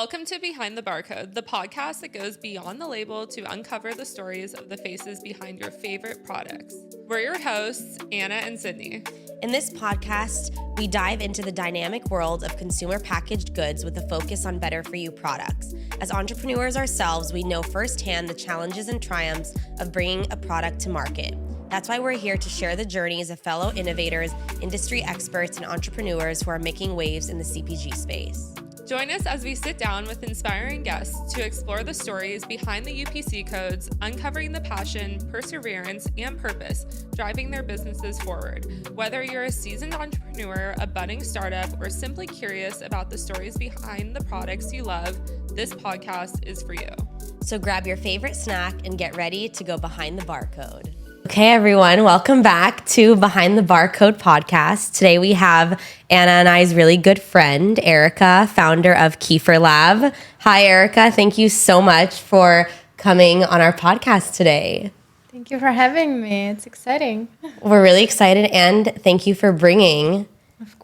Welcome to Behind the Barcode, the podcast that goes beyond the label to uncover the stories of the faces behind your favorite products. We're your hosts, Anna and Sydney. In this podcast, we dive into the dynamic world of consumer packaged goods with a focus on better-for-you products. As entrepreneurs ourselves, we know firsthand the challenges and triumphs of bringing a product to market. That's why we're here to share the journeys of fellow innovators, industry experts, and entrepreneurs who are making waves in the CPG space. Join us as we sit down with inspiring guests to explore the stories behind the UPC codes, uncovering the passion, perseverance, and purpose driving their businesses forward. Whether you're a seasoned entrepreneur, a budding startup, or simply curious about the stories behind the products you love, this podcast is for you. So grab your favorite snack and get ready to go behind the barcode. Okay, everyone, welcome back to Behind the Barcode podcast. Today we have Anna and I's really good friend, Erika, founder of Kefirlab. Hi, Erika. Thank you so much for coming on our podcast today. Thank you for having me. It's exciting. We're really excited, and thank you for bringing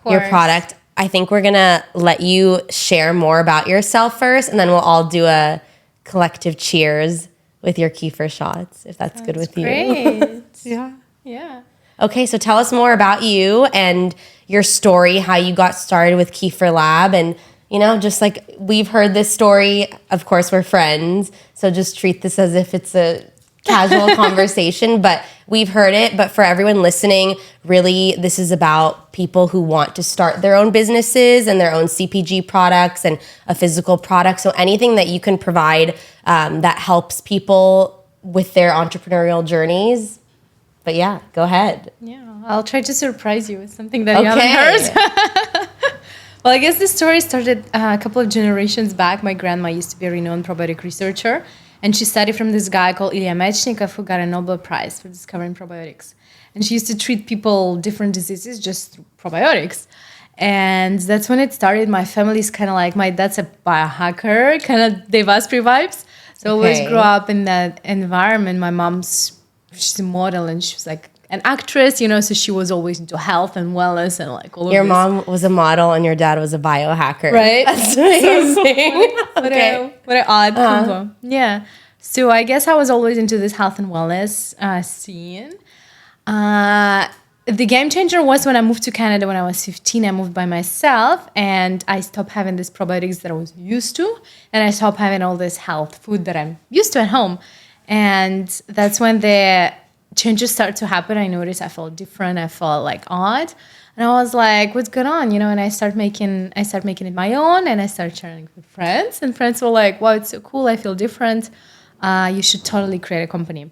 your product. I think we're going to let you share more about yourself first, and then we'll all do a collective cheers with your kefir shots, if that's good with great. you. Yeah. Okay, so tell us more about you and your story, how you got started with Kefirlab. And, you know, just like we've heard this story, of course, we're friends. So just treat this as if it's a casual conversation, but we've heard it. But for everyone listening, really, this is about people who want to start their own businesses and their own CPG products and a physical product. So anything that you can provide that helps people with their entrepreneurial journeys. But yeah, go ahead. Yeah, I'll try to surprise you with something that you haven't heard. Well, I guess this story started a couple of generations back. My grandma used to be a renowned probiotic researcher, and she studied from this guy called Ilya Mechnikov, who got a Nobel Prize for discovering probiotics. And she used to treat people different diseases just through probiotics. And that's when it started. My family's kind of like, my dad's a biohacker, kind of Devaspree vibes. So I always grew up in that environment. My she's a model, and she was like an actress, you know, so she was always into health and wellness and like all of this. Your mom was a model and your dad was a biohacker. Right? That's amazing. What an odd combo. Yeah. So I guess I was always into this health and wellness scene. The game changer was when I moved to Canada when I was 15. I moved by myself, and I stopped having these probiotics that I was used to, and I stopped having all this health food that I'm used to at home. And that's when the changes started to happen. I noticed I felt different. I felt like odd. And I was like, what's going on? You know, and I started making it my own, and I started sharing with friends. And friends were like, wow, it's so cool. I feel different. You should totally create a company.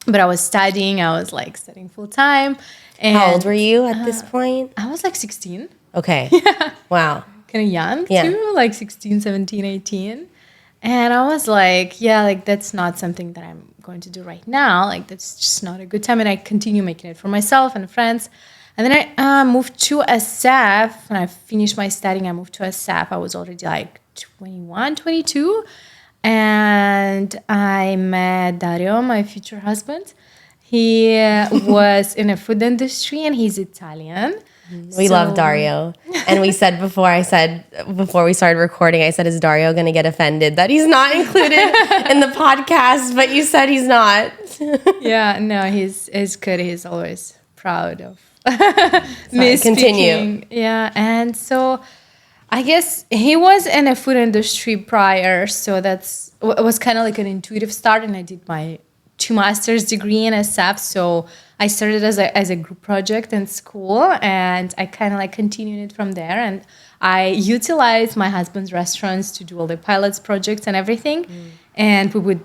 But I was studying. I was like studying full time. And how old were you at this point? I was like 16. Okay. Yeah. Wow. Kind of young too, like 16, 17, 18. And I was like, yeah, like that's not something that I'm going to do right now. Like that's just not a good time. And I continue making it for myself and friends. And then I moved to SF. When I finished my studying, I moved to SF. I was already like 21, 22. And I met Dario, my future husband. He was in a food industry, and he's Italian. We love Dario. And we said before we started recording, I said, is Dario going to get offended that he's not included in the podcast? But you said he's not. Yeah, no, he's good. He's always proud of me continue. Speaking. Yeah, and so I guess he was in a food industry prior, so it was kind of like an intuitive start, and I did my 2 master's degree in SF, so I started as a group project in school, and I kind of like continued it from there, and I utilized my husband's restaurants to do all the pilots projects and everything, and we would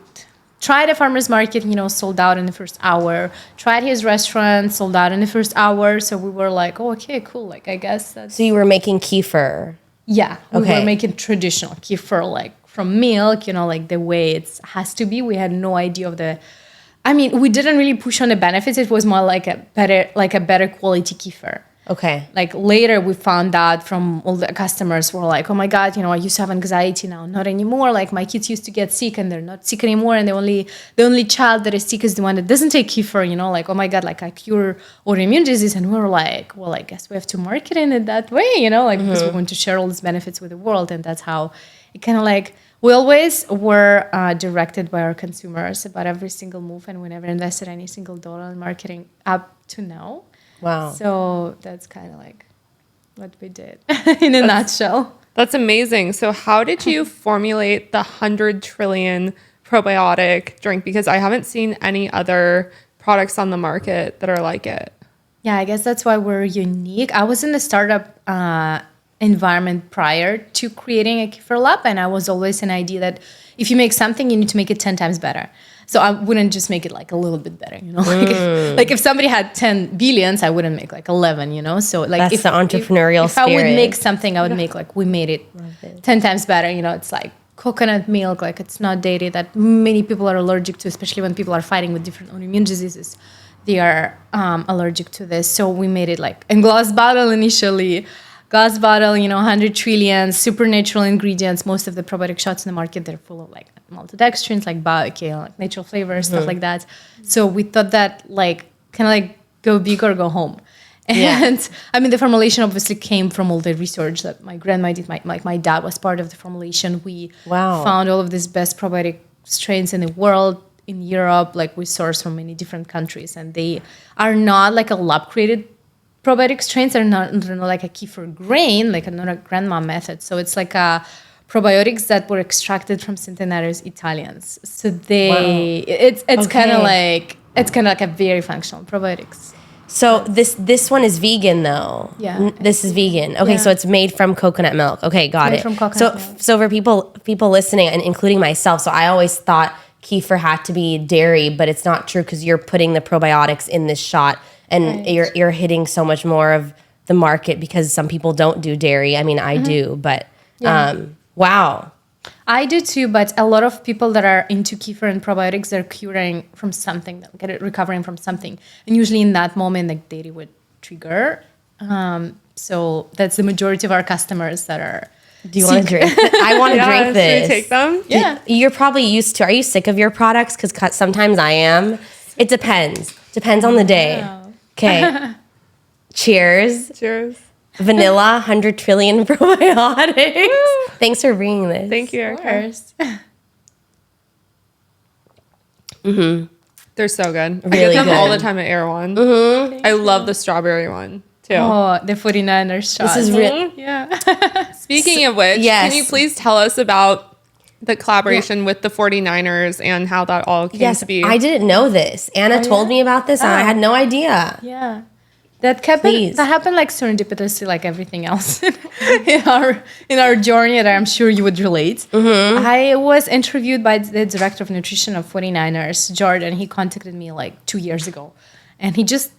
try the farmer's market, you know, sold out in the first hour, tried his restaurant, sold out in the first hour, so we were like, oh, okay, cool, like I guess that's... So you were making kefir? Yeah, we were making traditional kefir, like from milk, you know, like the way it has to be. We had no idea of we didn't really push on the benefits. It was more like a better quality kefir. Okay. Like later we found out from all the customers were like, oh my God, you know, I used to have anxiety, now not anymore. Like my kids used to get sick and they're not sick anymore. And the only child that is sick is the one that doesn't take kefir, you know, like, oh my God, like I cure autoimmune disease. And we were like, well, I guess we have to market it that way, you know, like because we want to share all these benefits with the world. And that's how it kind of like, we always were directed by our consumers about every single move, and we never invested any single dollar in marketing up to now. Wow. So that's kind of like what we did in a nutshell. That's amazing. So how did you formulate the 100 trillion probiotic drink? Because I haven't seen any other products on the market that are like it. Yeah, I guess that's why we're unique. I was in the startup environment prior to creating a Kefirlab, and I was always an idea that if you make something, you need to make it 10 times better. So I wouldn't just make it like a little bit better, you know. Like if somebody had 10 billions, I wouldn't make like 11, you know. So like that's the entrepreneurial spirit. If I would make spirit. something, I would make like we made it 10 times better. You know, it's like coconut milk, like it's not dairy that many people are allergic to, especially when people are fighting with different autoimmune diseases. They are allergic to this. So we made it like in glass bottle initially. Glass bottle, you know, 100 trillion, super natural ingredients. Most of the probiotic shots in the market, they're full of like maltodextrins, like biohacking, like natural flavors, stuff like that. So we thought that like kind of like go big or go home. And I mean, the formulation obviously came from all the research that my grandma did. My dad was part of the formulation. We found all of these best probiotic strains in the world, in Europe. Like we source from many different countries, and they are not like a lab created probiotic strains. They're not like a kefir grain, like not a grandma method. So it's like probiotics that were extracted from Centenarios Italians. So it's kind of like a very functional probiotics. So this one is vegan though. Yeah. This is vegan. Okay, so it's made from coconut milk. Okay, got it. From coconut milk. So for people listening, and including myself, so I always thought kefir had to be dairy, but it's not true because you're putting the probiotics in this shot, and you're hitting so much more of the market because some people don't do dairy. I mean, I do, but wow. I do too, but a lot of people that are into kefir and probiotics, they're curing from something, recovering from something. And usually in that moment, like dairy would trigger. So that's the majority of our customers that are. Do you want to drink? I want to drink this. Should we take them? Yeah. You're probably used to. Are you sick of your products? Because sometimes I am. It depends. Depends on the day. Wow. Okay. Cheers. Cheers. Vanilla, 100 trillion probiotics. Thanks for bringing this. Thank you, Erika. They're so good. I Really get them good. all the time at Air One. I love the strawberry one too. Oh, the 49ers shot. This is real. Yeah. Speaking of which, yes. can you please tell us about the collaboration with the 49ers and how that all came to be? I didn't know this. Anna told me about this, and I had no idea. Yeah. That happened like serendipitously, like everything else in our journey that I'm sure you would relate. I was interviewed by the director of nutrition of 49ers, Jordan. He contacted me like 2 years ago, and he just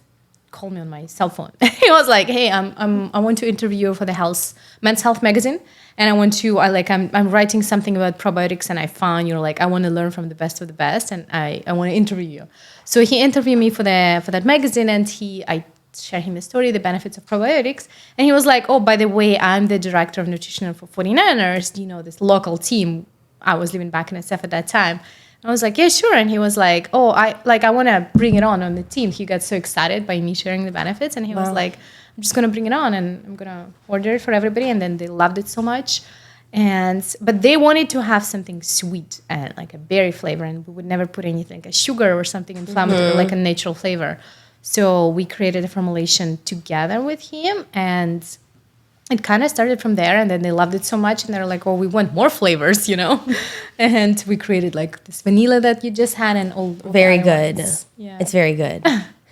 called me on my cell phone. He was like, "Hey, I want to interview you for the Men's Health magazine, and I'm writing something about probiotics, and I found I want to learn from the best of the best, and I want to interview you." So he interviewed me for that magazine, and I shared him the story, the benefits of probiotics, and he was like, "Oh, by the way, I'm the director of nutrition for 49ers, this local team." I was living back in SF at that time. I was like, "Yeah, sure." And he was like, "Oh, I want to bring it on the team." He got so excited by me sharing the benefits, and he was like, "I'm just going to bring it on, and I'm going to order it for everybody." And then they loved it so much. But they wanted to have something sweet and like a berry flavor, and we would never put anything like a sugar or something inflammatory, like a natural flavor. So we created a formulation together with him, and it kind of started from there. And then they loved it so much, and they're like, "Oh, we want more flavors, And we created like this vanilla that you just had, and all very good. Yeah. It's very good.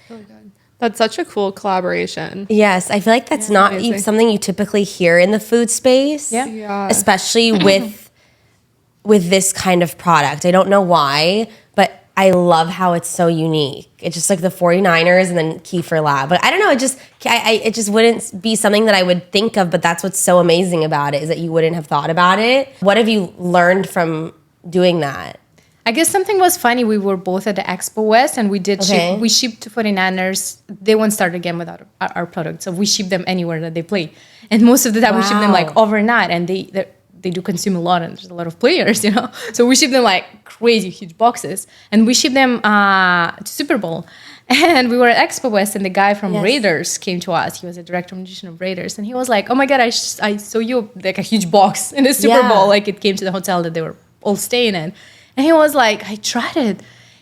Really good. That's such a cool collaboration. Yes, I feel like that's not something you typically hear in the food space. Yeah. Especially with this kind of product. I don't know why, but I love how it's so unique. It's just like the 49ers and then Kefirlab. But I don't know, it just wouldn't be something that I would think of, but that's what's so amazing about it, is that you wouldn't have thought about it. What have you learned from doing that? I guess something was funny. We were both at the Expo West, and we shipped to 49ers. They won't start again without our product. So we ship them anywhere that they play. And most of the time we ship them like overnight, and they do consume a lot, and there's a lot of players, So we ship them like crazy huge boxes, and we ship them to Super Bowl. And we were at Expo West, and the guy from Yes. Raiders came to us. He was a director of magician of Raiders, and he was like, "Oh my god, I saw you like a huge box in the Super Yeah. Bowl. Like it came to the hotel that they were all staying in." And he was like, "I tried it,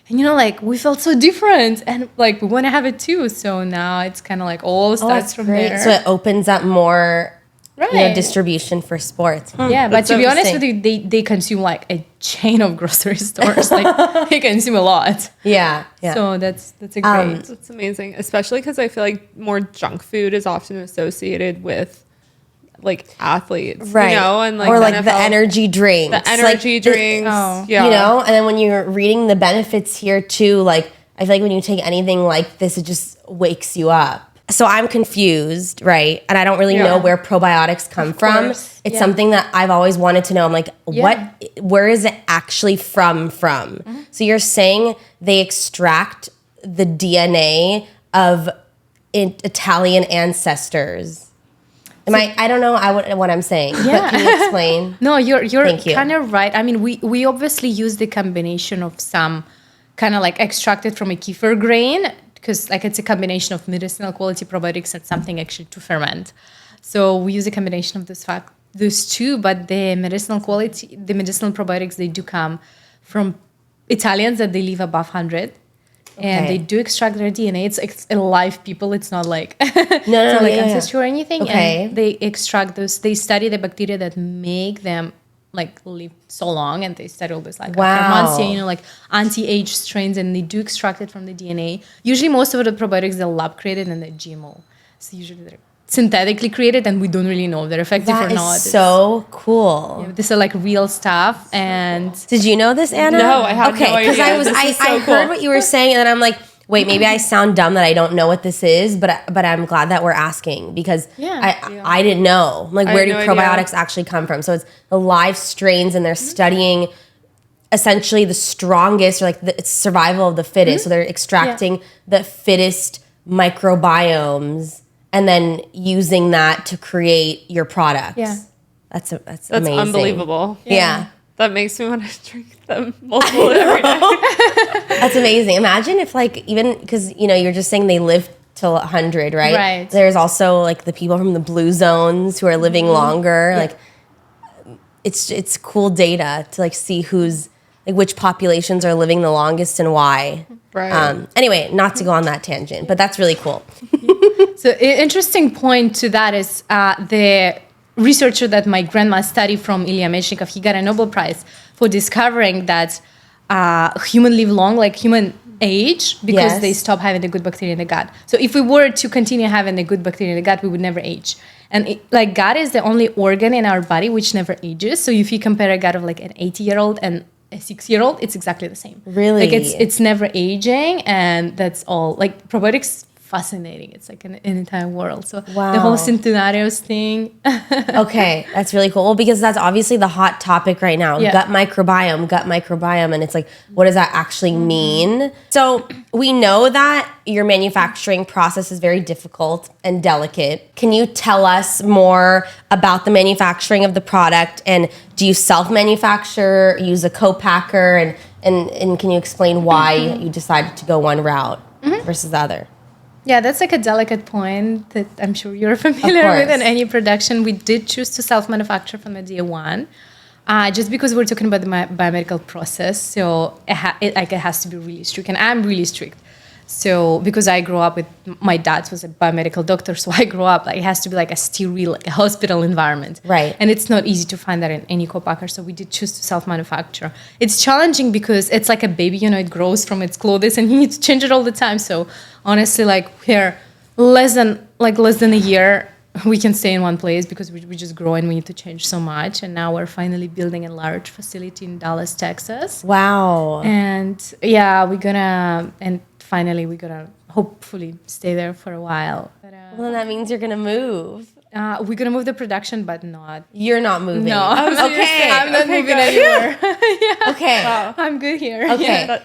and like we felt so different, and like we want to have it too." So now it's kind of like all starts from there. So it opens up more. Right. Distribution for sports. Yeah, but That's to be honest interesting. with you, they consume like a chain of grocery stores. Like they consume a lot. Yeah. So that's a great. That's amazing, especially because I feel like more junk food is often associated with like athletes, Right. And like or like the NFL energy drinks. the energy drinks. Yeah. And then when you're reading the benefits here too, like I feel like when you take anything like this, it just wakes you up. So I'm confused, right? And I don't really know where probiotics come from. course. It's something that I've always wanted to know. I'm like, where is it actually from? So you're saying they extract the DNA of Italian ancestors. I don't know what I'm saying, but can you explain? No, you're Thank you. kind of right. I mean, we obviously use the combination of some kind of like extracted from a kefir grain, because like it's a combination of medicinal quality probiotics and something actually to ferment. So we use a combination of those two, but the medicinal probiotics, they do come from Italians that they live above 100. And they do extract their DNA. It's alive people. It's not like ancestry or anything. Okay. And they extract those. They study the bacteria that make them like live so long, and they study all this like Akkermansia, like anti-age strains, and they do extract it from the DNA. Usually, most of the probiotics they're lab created and they're GMO. So usually they're synthetically created, and we don't really know if they're effective or not. That is so cool. Yeah, these are like real stuff. And Did you know this, Anna? No, I had no idea. Because I heard what you were saying, and then I'm like, wait, maybe I sound dumb that I don't know what this is, but I'm glad that we're asking, because I didn't know. Like, where do probiotics actually come from? So it's the live strains, and they're studying essentially the strongest, or like it's survival of the fittest. So they're extracting the fittest microbiomes and then using that to create your products. Yeah. That's That's amazing. unbelievable. Yeah. That makes me want to drink them multiple every day. That's amazing. Imagine if like, even because, you're just saying they live till 100, right? Right. There's also like the people from the blue zones who are living longer. Yeah. Like it's cool data to like see which populations are living the longest and why. Right. Anyway, not to go on that tangent, but that's really cool. So an interesting point to that is the researcher that my grandma studied from, Ilya Mechnikov, he got a Nobel Prize for discovering that human live long, like human age, because they stop having the good bacteria in the gut. So if we were to continue having the good bacteria in the gut, we would never age. And gut is the only organ in our body which never ages. So if you compare a gut of like an 80-year-old and a 6-year-old, it's exactly the same. Really? Like it's never aging, and that's all. Like probiotics, fascinating. It's like an entire world. So the whole centenarios thing. Okay, that's really cool. Well, because that's obviously the hot topic right now. Gut microbiome. And it's like, what does that actually mean? So we know that your manufacturing process is very difficult and delicate. Can you tell us more about the manufacturing of the product? And do you self-manufacture, use a co-packer? And can you explain why you decided to go one route versus the other? Yeah, that's like a delicate point that I'm sure you're familiar with in any production. We did choose to self-manufacture from the day one, just because we're talking about the biomedical process. So it has to be really strict, and I'm really strict. So because I grew up with, my dad was a biomedical doctor, so I grew up, like, it has to be like a sterile, like a hospital environment. Right. And it's not easy to find that in any co-packer, so we did choose to self-manufacture. It's challenging because it's like a baby, it grows from its clothes and you need to change it all the time. So honestly, like, we're less than a year, we can stay in one place because we just grow and we need to change so much. And now we're finally building a large facility in Dallas, Texas. Wow. And finally we're gonna hopefully stay there for a while. But, Well, that means you're gonna move. we're gonna move the production, but not. You're not moving. No, Okay. I'm not moving anymore. Okay. I'm good here. Okay. Yeah.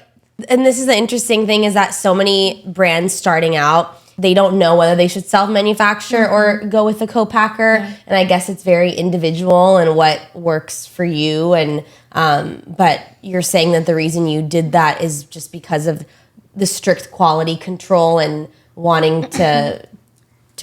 And this is the interesting thing, is that so many brands starting out, they don't know whether they should self-manufacture or go with a co-packer. Yeah. And I guess it's very individual and what works for you. And but you're saying that the reason you did that is just because of the strict quality control and wanting to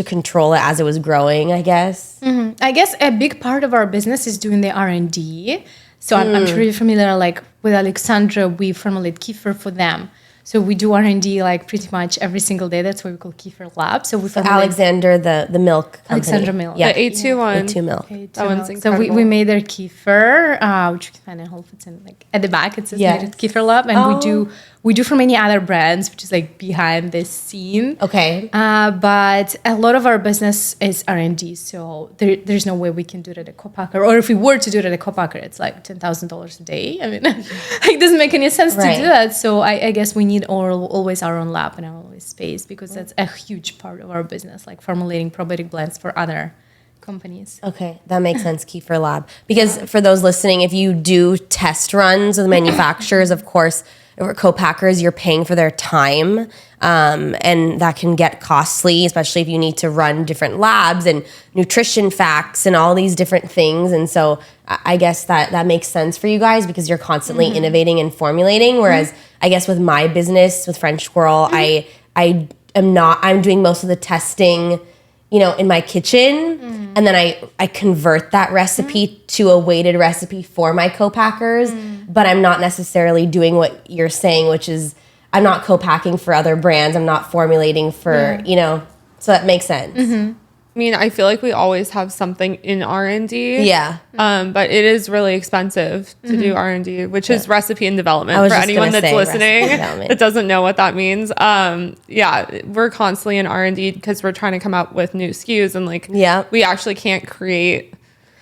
control it as it was growing, I guess. I guess a big part of our business is doing the R&D. So I'm sure you're familiar, like with Alexandra, we formulate kefir for them. So we do R&D like pretty much every single day. That's what we call Kefirlab. So we formulate Alexander, the milk company. Alexandra Milk. Yeah. The A2 A2 milk. That one's So incredible. we made their kefir, which you can find in Whole Foods, and like at the back it says made at Kefirlab, and we do for many other brands, which is like behind this scene. Okay. But a lot of our business is R&D, so there's no way we can do it at a co-packer. Or if we were to do it at a co-packer, it's like $10,000 a day. I mean, it doesn't make any sense to do that. So I guess we need always our own lab and our own space, because that's a huge part of our business, like formulating probiotic blends for other companies. Okay, that makes sense, Kefirlab. Because for those listening, if you do test runs with manufacturers, of course, or co-packers, you're paying for their time, and that can get costly, especially if you need to run different labs and nutrition facts and all these different things. And so I guess that makes sense for you guys, because you're constantly innovating and formulating. Whereas I guess with my business, with French Squirrel, I'm doing most of the testing, in my kitchen, and then I convert that recipe to a weighted recipe for my co-packers, but I'm not necessarily doing what you're saying, which is I'm not co-packing for other brands. I'm not formulating for, so that makes sense. I mean, I feel like we always have something in R&D. Yeah. But it is really expensive to do R&D, which is recipe and development. For just anyone gonna that's say listening recipe development. that doesn't know what that means. We're constantly in R&D because we're trying to come up with new SKUs, and we actually can't create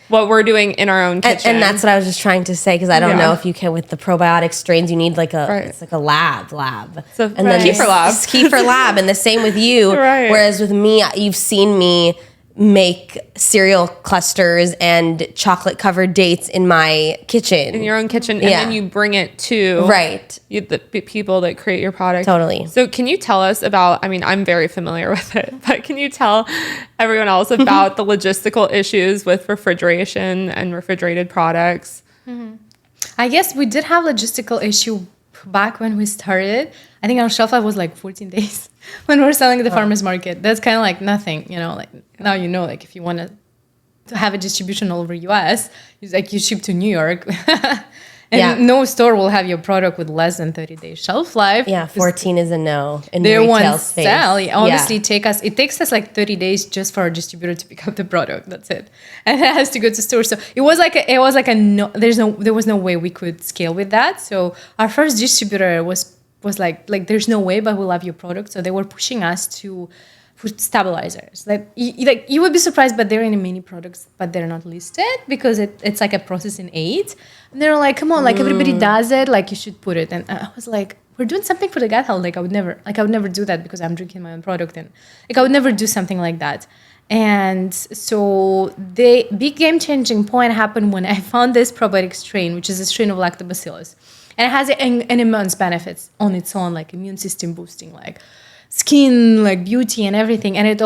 what we're doing in our own kitchen. And that's what I was just trying to say, because I don't know if you can, with the probiotic strains, you need it's like a lab. So And then Kefirlab. Kefirlab, and the same with you. Right. Whereas with me, you've seen me make cereal clusters and chocolate covered dates in my kitchen. In your own kitchen, and then you bring it to the people that create your product. Totally. So can you tell us about, I'm very familiar with it, but can you tell everyone else about the logistical issues with refrigeration and refrigerated products? I guess we did have logistical issue back when we started. I think our shelf life was like 14 days when we were selling at the farmer's market. That's kind of like nothing, like now, like if you want to have a distribution all over US, you ship to New York and no store will have your product with less than 30 days shelf life. Yeah, 14 is a no in they retail won't space. sell. Honestly, it takes us like 30 days just for our distributor to pick up the product. That's it, and it has to go to store. So it was like a no. There was no way we could scale with that. So our first distributor was like there's no way, but we love your product. So they were pushing us to put stabilizers. You would be surprised, but they're in many products, but they're not listed because it's like a processing aid. And they're like, come on, like everybody does it, like you should put it. And I was like, we're doing something for the gut health. I would never do that because I'm drinking my own product, and I would never do something like that. And so the big game changing point happened when I found this probiotic strain, which is a strain of lactobacillus. And it has an immense benefits on its own, like immune system boosting, like skin, like beauty and everything. And it's a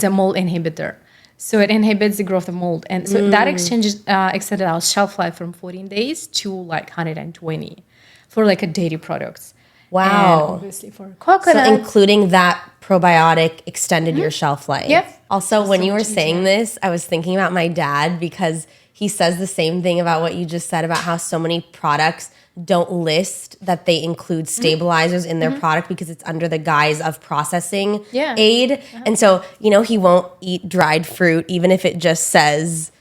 mold inhibitor. So it inhibits the growth of mold. And so that extended our shelf life from 14 days to like 120 for like a dairy products. Wow. And obviously for coconut. So including that probiotic extended your shelf life. Yep. Also, when you were saying this, I was thinking about my dad, because he says the same thing about what you just said about how so many products don't list that they include stabilizers in their product because it's under the guise of processing aid. And so, he won't eat dried fruit even if it just says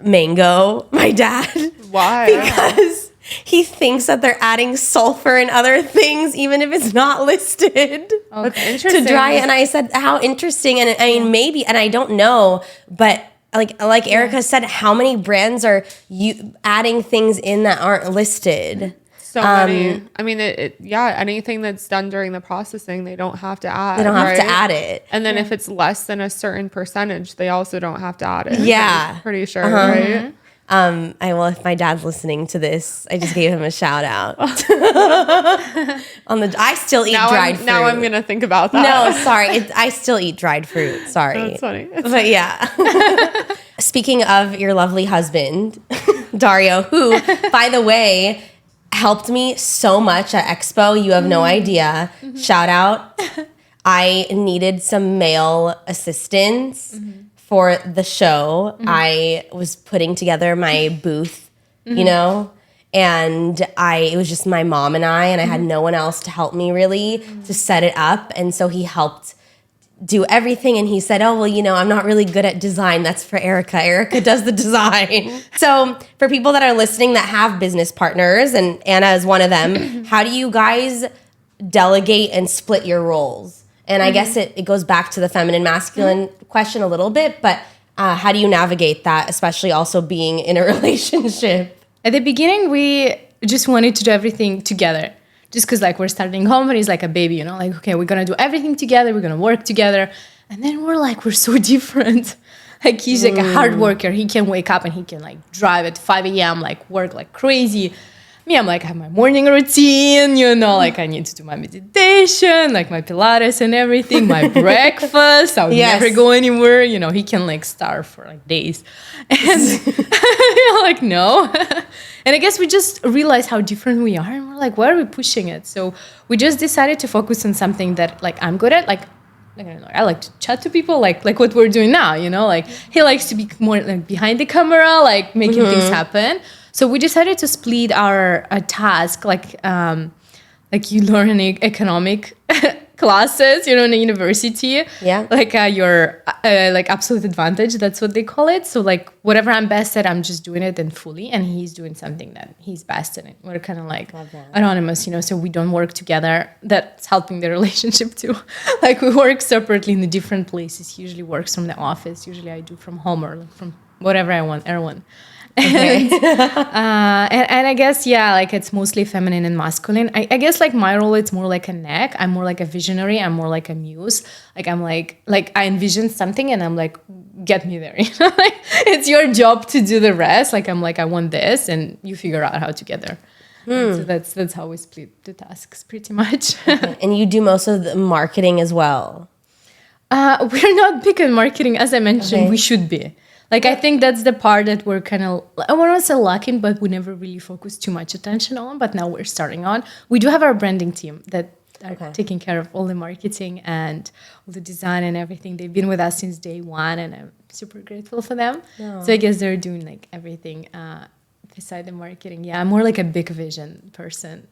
mango, my dad. Why? Because he thinks that they're adding sulfur and other things even if it's not listed. That's interesting. To dry it. And I said, how interesting. And I mean, maybe, and I don't know, but like Erika said, how many brands are you adding things in that aren't listed? So many. I mean, anything that's done during the processing, they don't have to add. They don't have to add it. And then if it's less than a certain percentage, they also don't have to add it. Yeah. Pretty sure, right? If my dad's listening to this, I just gave him a shout out. I still eat dried fruit. Now I'm going to think about that. No, sorry. I still eat dried fruit. Sorry. That's funny. But yeah. Speaking of your lovely husband, Dario, who, by the way, helped me so much at Expo. You have no idea. Shout out. I needed some male assistants for the show. I was putting together my booth, you know, and it was just my mom and I had no one else to help me really to set it up. And so he helped do everything, and he said, oh, well, you know, I'm not really good at design. That's for Erika. Erika does the design. So for people that are listening that have business partners, and Anna is one of them, how do you guys delegate and split your roles? And I guess it goes back to the feminine masculine question a little bit, but how do you navigate that, especially also being in a relationship? At the beginning, we just wanted to do everything together. Just because like we're starting home and he's like a baby, you know, like, okay, we're going to do everything together. We're going to work together. And then we're so different. Like he's like a hard worker. He can wake up and he can like drive at 5 a.m., like work like crazy. Me, I'm like, I have my morning routine, you know, like I need to do my meditation, like my Pilates and everything, my breakfast. I would never go anywhere. You know, he can like starve for like days. And you're like, no. And I guess we just realized how different we are. And we're like, why are we pushing it? So we just decided to focus on something that like I'm good at. Like I don't know, I like to chat to people like what we're doing now, you know, like he likes to be more like behind the camera, like making things happen. So we decided to split our task, like you learn in economic classes, you know, in a university. Yeah. Like your like absolute advantage, that's what they call it. So like whatever I'm best at, I'm just doing it and fully, and he's doing something that he's best at. We're kind of like anonymous, you know, so we don't work together. That's helping the relationship too. Like we work separately in the different places. He usually works from the office. Usually I do from home or like from whatever I want, Erwin. Okay. And I guess, yeah, like it's mostly feminine and masculine. I guess like my role, it's more like a neck. I'm more like a visionary. I'm more like a muse. Like I'm like I envision something and I'm like, get me there. You know? Like it's your job to do the rest. Like I'm like, I want this and you figure out how to get there. So that's how we split the tasks pretty much. Okay. And you do most of the marketing as well. We're not big on marketing. As I mentioned, we should be. Like, I think that's the part that we're kind of, I want to say lacking, but we never really focused too much attention on. But now we're starting on. We do have our branding team that are taking care of all the marketing and all the design and everything. They've been with us since day one, and I'm super grateful for them. Oh. So I guess they're doing like everything beside the marketing. Yeah, I'm more like a big vision person.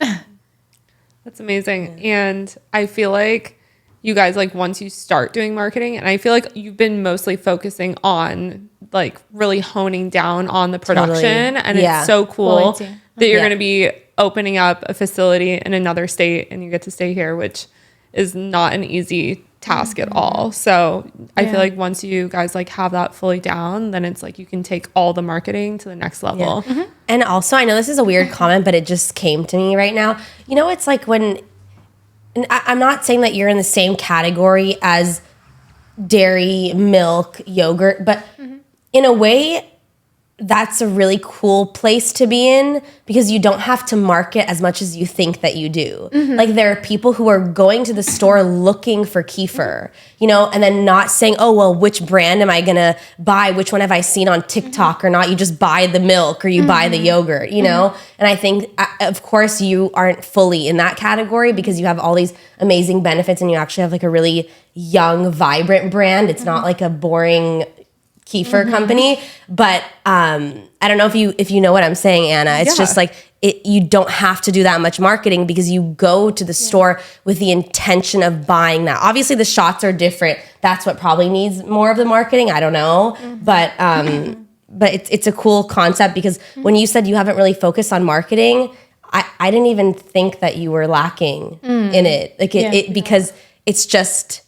That's amazing. Yeah. And I feel like you guys, like once you start doing marketing, and I feel like you've been mostly focusing on like really honing down on the production. And it's so cool that you're going to be opening up a facility in another state and you get to stay here, which is not an easy task at all. So I feel like once you guys like have that fully down, then it's like you can take all the marketing to the next level. And also, I know this is a weird comment, but it just came to me right now. You know, it's like when, and I'm not saying that you're in the same category as dairy, milk, yogurt, but in a way, that's a really cool place to be in because you don't have to market as much as you think that you do. Like there are people who are going to the store looking for kefir, you know, and then not saying, oh, well, which brand am I going to buy? Which one have I seen on TikTok or not? You just buy the milk or you buy the yogurt, you know? And I think, of course, you aren't fully in that category because you have all these amazing benefits and you actually have like a really young, vibrant brand. It's not like a boring kefir company, but I don't know if you know what I'm saying, Anna. It's just like you don't have to do that much marketing because you go to the store with the intention of buying that. Obviously, the shots are different. That's what probably needs more of the marketing. I don't know, but it's a cool concept because when you said you haven't really focused on marketing, I didn't even think that you were lacking in it. Like because it's just.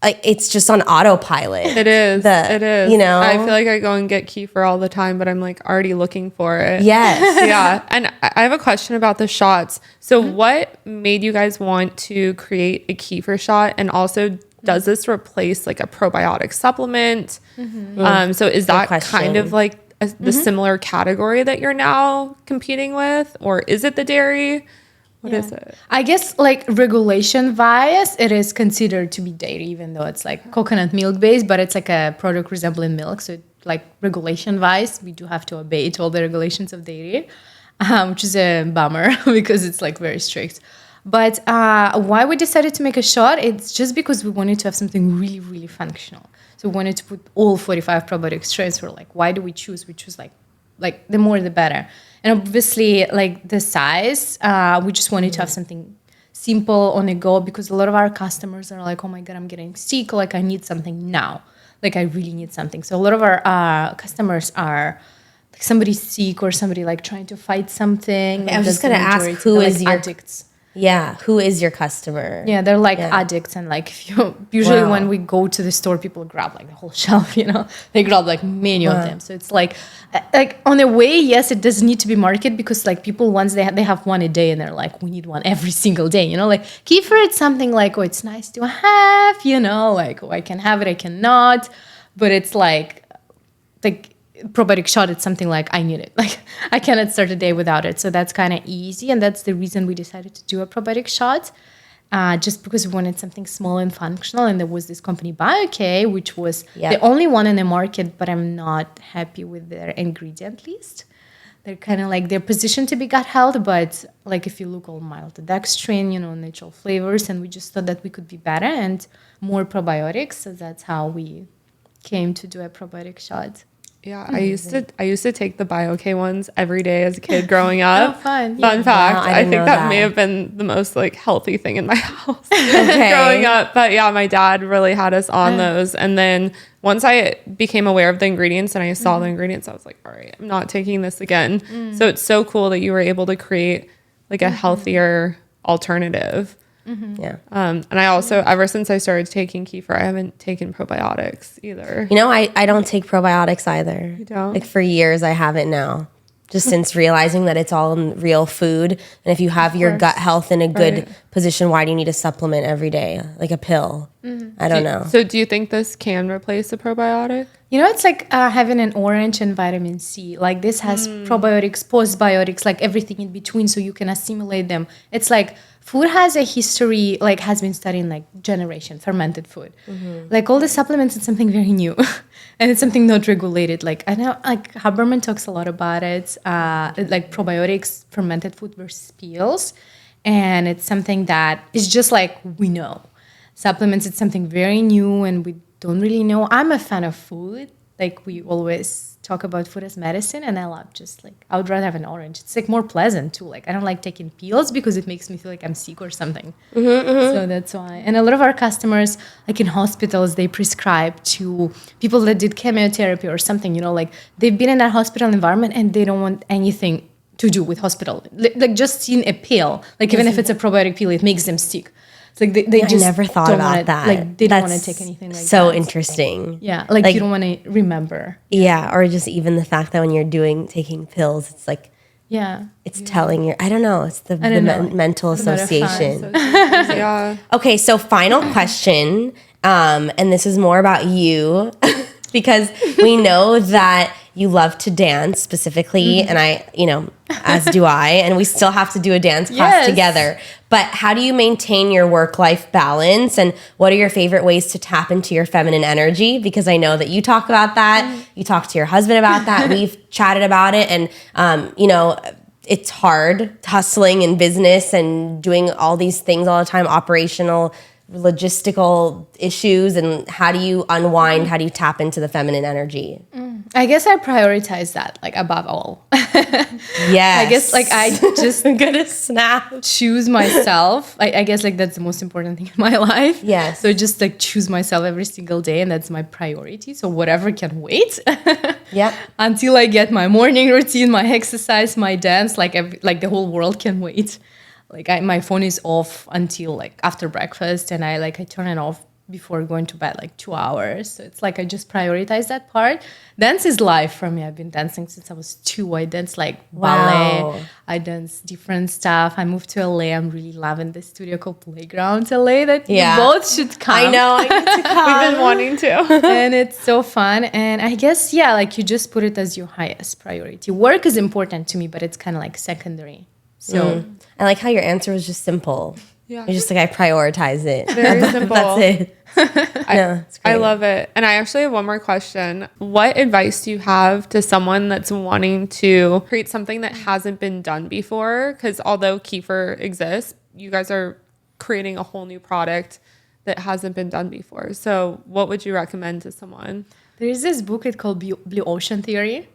Like it's just on autopilot. It is. It is. You know, I feel like I go and get kefir all the time, but I'm like already looking for it. Yes. Yeah. And I have a question about the shots. So what made you guys want to create a kefir shot? And also, does this replace like a probiotic supplement? So is that kind of like the similar category that you're now competing with? Or is it the dairy? What is it? I guess like regulation wise, it is considered to be dairy, even though it's like coconut milk based, but it's like a product resembling milk. So like regulation wise, we do have to obey all the regulations of dairy. which is a bummer because it's like very strict. But why we decided to make a shot, it's just because we wanted to have something really, really functional. So we wanted to put all 45 probiotic strains. We're like, why do we choose? We choose like the more the better. And obviously, like the size, we just wanted to have something simple on the go, because a lot of our customers are like, oh my God, I'm getting sick. Like I need something now. Like I really need something. So a lot of our customers are like somebody's sick or somebody like trying to fight something. Okay, I was just going to ask, who is your addicts? Yeah, who is your customer? Yeah, they're like addicts, and like if you usually when we go to the store, people grab like the whole shelf. They grab like many of them. So it's like on the way, yes, it does need to be marketed, because like people once they have one a day, and they're like, we need one every single day. Like kefir, it's something like, oh, it's nice to have. Like, oh, I can have it, I cannot, but it's like probiotic shot, it's something like I need it. Like I cannot start a day without it. So that's kind of easy, and that's the reason we decided to do a probiotic shot, just because we wanted something small and functional. And there was this company Biohacking, which was the only one in the market, but I'm not happy with their ingredient list. They're kind of like, they're positioned to be gut health, but like if you look all maltodextrin, natural flavors, and we just thought that we could be better and more probiotics. So that's how we came to do a probiotic shot. Yeah, I used to take the BioK ones every day as a kid growing up. Oh, fun. Fun fact. Wow, I think that may have been the most like healthy thing in my house Okay. growing up. But yeah, my dad really had us on those. And then once I became aware of the ingredients and I saw the ingredients, I was like, all right, I'm not taking this again. So it's so cool that you were able to create like a healthier alternative. Yeah. And I also, ever since I started taking kefir, I haven't taken probiotics either. I don't take probiotics either. You don't? Like for years, I haven't now. Just since realizing that it's all in real food. And if you have your gut health in a good position, why do you need a supplement every day? Like a pill? I don't know. So do you think this can replace a probiotic? It's like having an orange and vitamin C. Like this has probiotics, postbiotics, like everything in between, so you can assimilate them. It's like food has a history, like has been studied in like generation, fermented food. Like all the supplements, it's something very new. And it's something not regulated. Like I know, like Haberman talks a lot about it, like probiotics, fermented food versus pills. And it's something that is just like we know. Supplements, it's something very new and we don't really know. I'm a fan of food. Like we always talk about food as medicine, and I love just like, I would rather have an orange. It's like more pleasant too. Like I don't like taking pills because it makes me feel like I'm sick or something. So that's why. And a lot of our customers, like in hospitals, they prescribe to people that did chemotherapy or something, like they've been in that hospital environment and they don't want anything to do with hospital. Like just seeing a pill, like even if it's a probiotic pill, it makes them sick. It's like they just I never thought about that. Like they don't want to take anything like so that. interesting. Yeah, like you don't want to remember. Yeah, or just even the fact that when you're taking pills, it's like, it's telling you, I don't know, it's the mental association. Yeah. Okay, so final question, and this is more about you, because we know that you love to dance specifically, and I, as do I, and we still have to do a dance class together. But how do you maintain your work-life balance, and what are your favorite ways to tap into your feminine energy? Because I know that you talk about that, you talk to your husband about that, we've chatted about it, and it's hard hustling in business and doing all these things all the time, operational, logistical issues, and how do you unwind, how do you tap into the feminine energy? I guess I prioritize that like above all. Yes. I guess like I just gonna snap. choose myself. I guess like that's the most important thing in my life. Yes. So just like choose myself every single day, and that's my priority. So whatever can wait. Yep. Until I get my morning routine, my exercise, my dance, like the whole world can wait. Like my phone is off until like after breakfast, and I turn it off before going to bed like 2 hours. So it's like I just prioritize that part. Dance is life for me. I've been dancing since I was 2. I dance like ballet. Wow. I dance different stuff. I moved to LA. I'm really loving the studio called Playground LA that you both should come. I know, I need to come. We've been wanting to. And it's so fun. And I guess, like you just put it as your highest priority. Work is important to me, but it's kind of like secondary. So I like how your answer was just simple. Yeah. You're just like, I prioritize it. Very simple. That's it. No, it's great. I love it. And I actually have one more question. What advice do you have to someone that's wanting to create something that hasn't been done before? Because although kefir exists, you guys are creating a whole new product that hasn't been done before. So what would you recommend to someone? there's this book, it's called Blue Ocean Theory.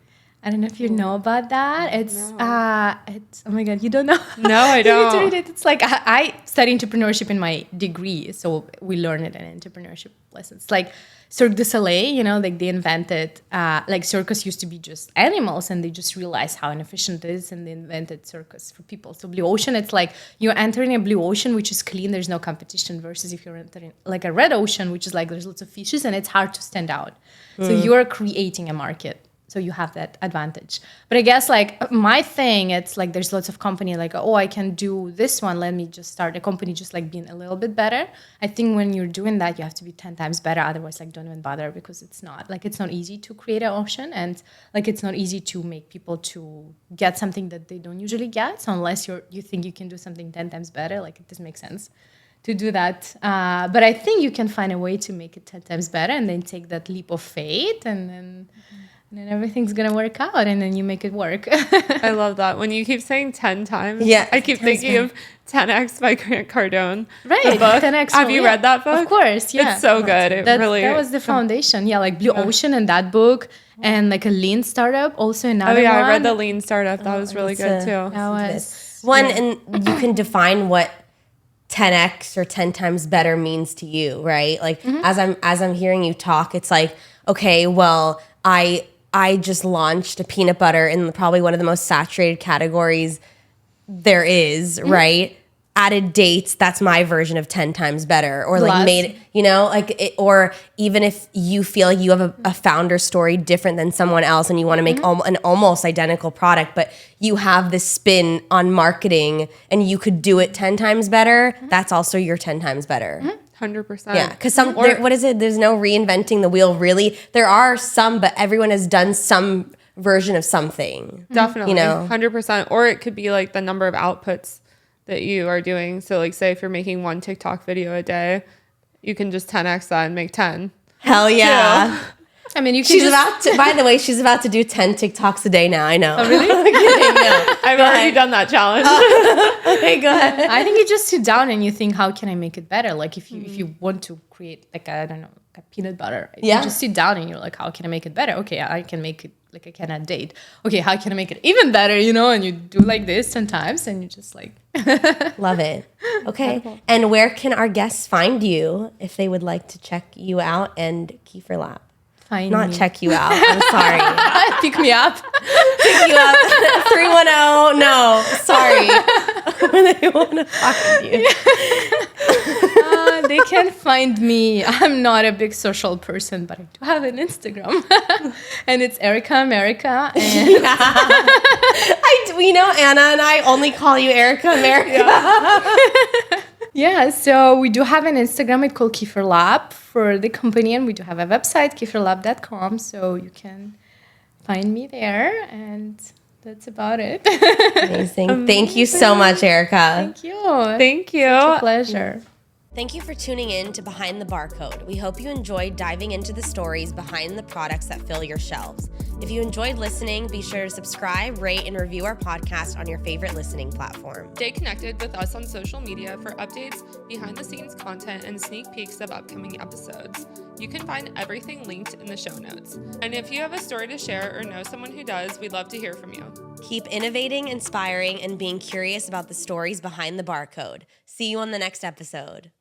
I don't know if you know about that. It's it's oh my god, you don't know? No, I You need to don't. read it. It's like I studied entrepreneurship in my degree, so we learn it in entrepreneurship lessons. Like Cirque du Soleil, you know, like they invented like circus used to be just animals, and they just realized how inefficient it is, and they invented circus for people. So Blue Ocean, it's like you're entering a blue ocean which is clean, there's no competition, versus if you're entering like a red ocean, which is like there's lots of fishes and it's hard to stand out. So you're creating a market. So you have that advantage. But I guess like my thing, it's like there's lots of company like, oh, I can do this one. Let me just start a company just like being a little bit better. I think when you're doing that, you have to be 10 times better. Otherwise, like don't even bother, because it's not easy to create an option, and like it's not easy to make people to get something that they don't usually get. So unless you think you can do something 10 times better, like it doesn't make sense to do that. But I think you can find a way to make it 10 times better, and then take that leap of faith, and then everything's gonna work out, and then you make it work. I love that. When you keep saying 10 times, Yeah, I keep thinking of 10X by Grant Cardone. Right, The book. 10X. Have you read that book? Of course, yeah. It's so good. It That was the foundation. Yeah, like Blue Ocean and that book, and like a lean startup, also another Oh yeah, one. I read the Lean Startup. That was really good it's too. That was One, and you can define what 10x or 10 times better means to you, right? Like as I'm hearing you talk, it's like, okay, well, I just launched a peanut butter in probably one of the most saturated categories there is, right? Added dates, that's my version of 10 times better. Or like Plus. made, you know, like, or even if you feel like you have a founder story different than someone else and you want to make an almost identical product, but you have this spin on marketing and you could do it 10 times better, that's also your 10 times better. 100%. Yeah, because what is it? There's no reinventing the wheel, really. There are some, but everyone has done some version of something. Definitely. You know? 100%. Or it could be like the number of outputs that you are doing. So like say if you're making one TikTok video a day, you can just 10x that and make 10. Hell yeah. I mean, you can By the way, she's about to do 10 TikToks a day now. I know. Oh, really? I've already done that challenge. Okay, go ahead. I think you just sit down and you think, how can I make it better? Like if you want to create like I don't know, like a peanut butter, right? Yeah. You just sit down and you're like, how can I make it better? Okay, I can make it like I can add date. Okay, how can I make it even better? You know, and you do like this sometimes, and you just like Love it. Okay. And where can our guests find you if they would like to check you out and Kefirlab? find Not me. check you out. I'm sorry. Pick me up. Pick you up. 310. No, sorry. They want to find you. They can find me. I'm not a big social person, but I do have an Instagram, and it's Erika America. And We know Anna and I only call you Erika America. yeah, so we do have an Instagram. It's called Kefirlab for the company, and we do have a website, kefirlab.com, so you can find me there, and that's about it. Amazing. Thank you so much, Erika. Thank you. Thank you. Such a pleasure. Thank you for tuning in to Behind the Barcode. We hope you enjoyed diving into the stories behind the products that fill your shelves. If you enjoyed listening, be sure to subscribe, rate, and review our podcast on your favorite listening platform. Stay connected with us on social media for updates, behind-the-scenes content, and sneak peeks of upcoming episodes. You can find everything linked in the show notes. And if you have a story to share or know someone who does, we'd love to hear from you. Keep innovating, inspiring, and being curious about the stories behind the barcode. See you on the next episode.